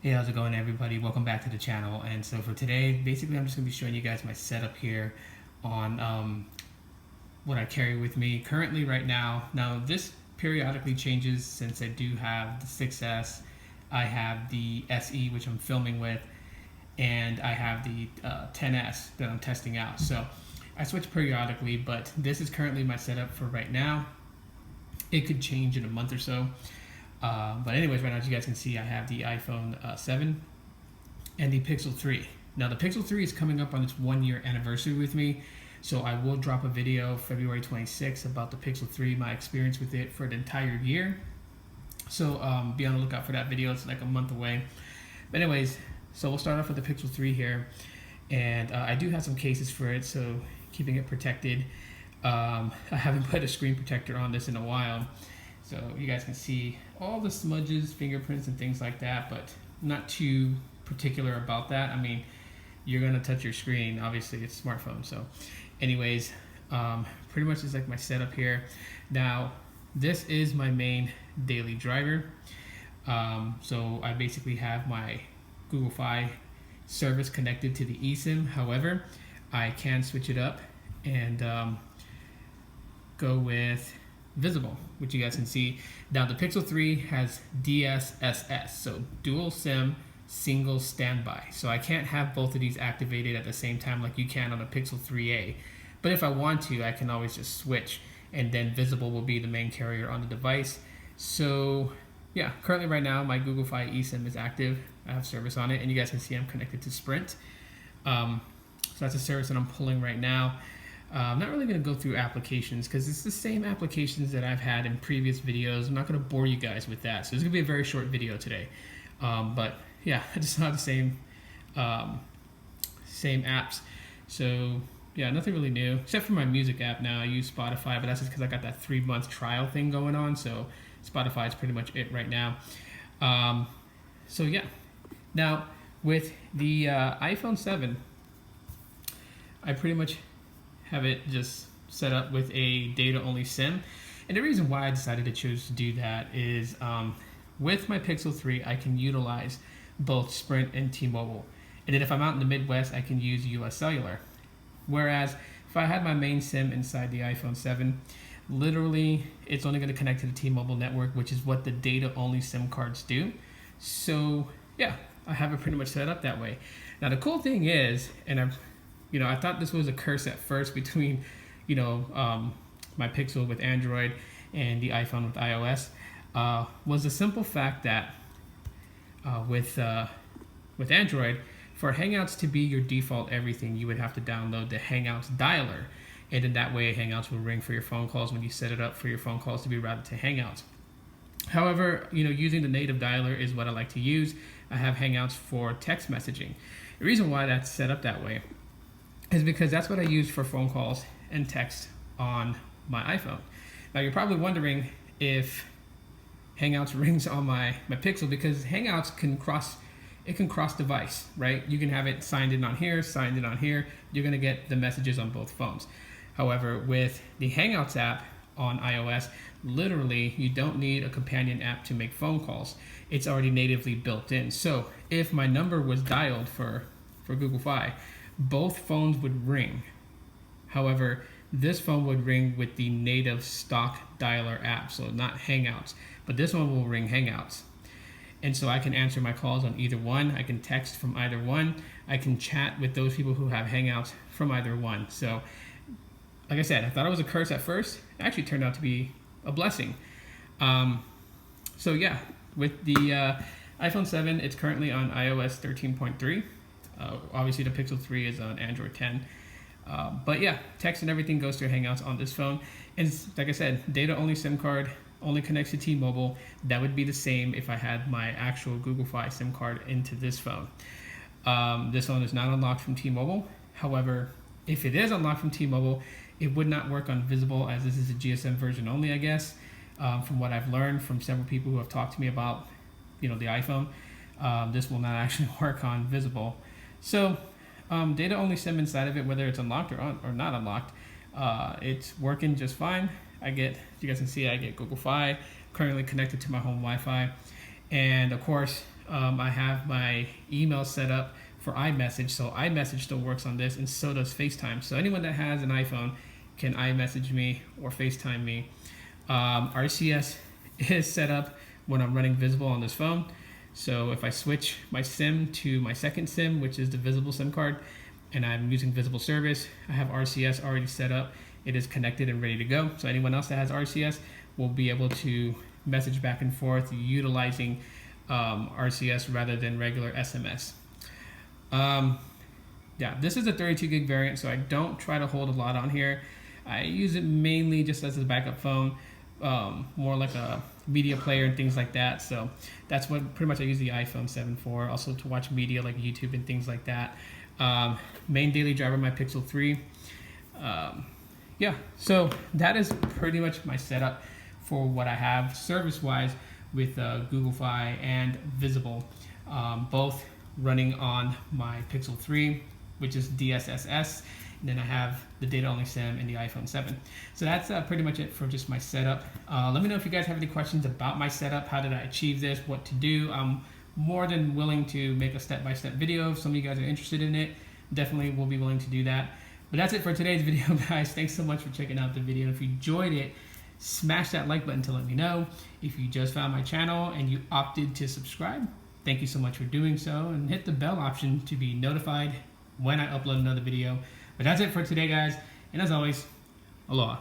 Hey, how's it going, everybody? Welcome back to the channel. And so for today, basically I'm just going to be showing you guys my setup here on what I carry with me currently right now. Now this periodically changes since I do have the 6S, I have the SE which I'm filming with, and I have the 10S that I'm testing out. So I switch periodically, but this is currently my setup for right now. It could change in a month or so. But anyways, right now as you guys can see, I have the iPhone 7 and the Pixel 3. Now the Pixel 3 is coming up on its 1 year anniversary with me, so I will drop a video February 26th about the Pixel 3, my experience with it for an entire year. So be on the lookout for that video. It's like a month away. But anyways, so we'll start off with the Pixel 3 here, and I do have some cases for it, so keeping it protected. I haven't put a screen protector on this in a while, so you guys can see all the smudges, fingerprints, and things like that, but not too particular about that. I mean, you're gonna touch your screen, obviously it's a smartphone. So anyways, pretty much is like my setup here. Now this is my main daily driver. So I basically have my Google Fi service connected to the eSIM. However, I can switch it up and go with visible, which you guys can see. Now the Pixel 3 has DSSS, so dual SIM single standby. So I can't have both of these activated at the same time like you can on a Pixel 3a. But if I want to, I can always just switch, and then visible will be the main carrier on the device. So yeah, currently right now my Google Fi eSIM is active. I have service on it, and you guys can see I'm connected to Sprint. So that's a service that I'm pulling right now. I'm not really going to go through applications because it's the same applications that I've had in previous videos. I'm not going to bore you guys with that. So it's going to be a very short video today. But yeah, I just have the same apps. So yeah, nothing really new except for my music app now. I use Spotify, but that's just because I got that 3-month trial thing going on. So Spotify is pretty much it right now. So yeah, now with the iPhone 7, I pretty much have it just set up with a data-only SIM. And the reason why I decided to choose to do that is with my Pixel 3, I can utilize both Sprint and T-Mobile. And then if I'm out in the Midwest, I can use US Cellular. Whereas if I had my main SIM inside the iPhone 7, literally it's only going to connect to the T-Mobile network, which is what the data-only SIM cards do. So yeah, I have it pretty much set up that way. Now the cool thing is, and I thought this was a curse at first between, my Pixel with Android and the iPhone with iOS, was the simple fact that with Android, for Hangouts to be your default everything, you would have to download the Hangouts dialer, and then that way Hangouts will ring for your phone calls when you set it up for your phone calls to be routed to Hangouts. However, using the native dialer is what I like to use. I have Hangouts for text messaging. The reason why that's set up that way is because that's what I use for phone calls and text on my iPhone. Now you're probably wondering if Hangouts rings on my Pixel, because Hangouts can cross device, right? You can have it signed in on here, signed in on here. You're gonna get the messages on both phones. However, with the Hangouts app on iOS, literally you don't need a companion app to make phone calls. It's already natively built in. So if my number was dialed for Google Fi, both phones would ring. However, this phone would ring with the native stock dialer app, so not Hangouts, but this one will ring Hangouts. And so I can answer my calls on either one. I can text from either one. I can chat with those people who have Hangouts from either one. So like I said, I thought it was a curse at first. It actually turned out to be a blessing. So yeah, with the iPhone 7, it's currently on iOS 13.3. Obviously the Pixel 3 is on Android 10. But yeah, text and everything goes through Hangouts on this phone. And it's, like I said, data-only SIM card, only connects to T-Mobile. That would be the same if I had my actual Google Fi SIM card into this phone. This phone is not unlocked from T-Mobile. However, if it is unlocked from T-Mobile, it would not work on visible, as this is a GSM version only, I guess. From what I've learned from several people who have talked to me about, the iPhone, this will not actually work on visible. So data only SIM inside of it, whether it's unlocked or not unlocked, it's working just fine. You guys can see I get Google Fi currently connected to my home Wi-Fi, And of course, I have my email set up for iMessage, so iMessage still works on this, and so does FaceTime. So anyone that has an iPhone can iMessage me or FaceTime me. RCS is set up when I'm running Visible on this phone. So if I switch my SIM to my second SIM, which is the Visible SIM card, and I'm using Visible service, I have RCS already set up. It is connected and ready to go. So anyone else that has RCS will be able to message back and forth utilizing RCS rather than regular SMS. Yeah, this is a 32 gig variant, so I don't try to hold a lot on here. I use it mainly just as a backup phone, more like a media player and things like that. So that's what pretty much I use the iPhone 7 for, also to watch media like YouTube and things like that. Main daily driver, my Pixel 3. Yeah, so that is pretty much my setup for what I have service-wise with Google Fi and Visible, both running on my Pixel 3, which is DSSS, and then I have the data-only SIM in the iPhone 7. So that's pretty much it for just my setup. Let me know if you guys have any questions about my setup. How did I achieve this? What to do? I'm more than willing to make a step-by-step video. If some of you guys are interested in it, definitely will be willing to do that. But that's it for today's video, guys. Thanks so much for checking out the video. If you enjoyed it, smash that like button to let me know. If you just found my channel and you opted to subscribe, thank you so much for doing so, and hit the bell option to be notified when I upload another video. But that's it for today, guys, and as always, aloha.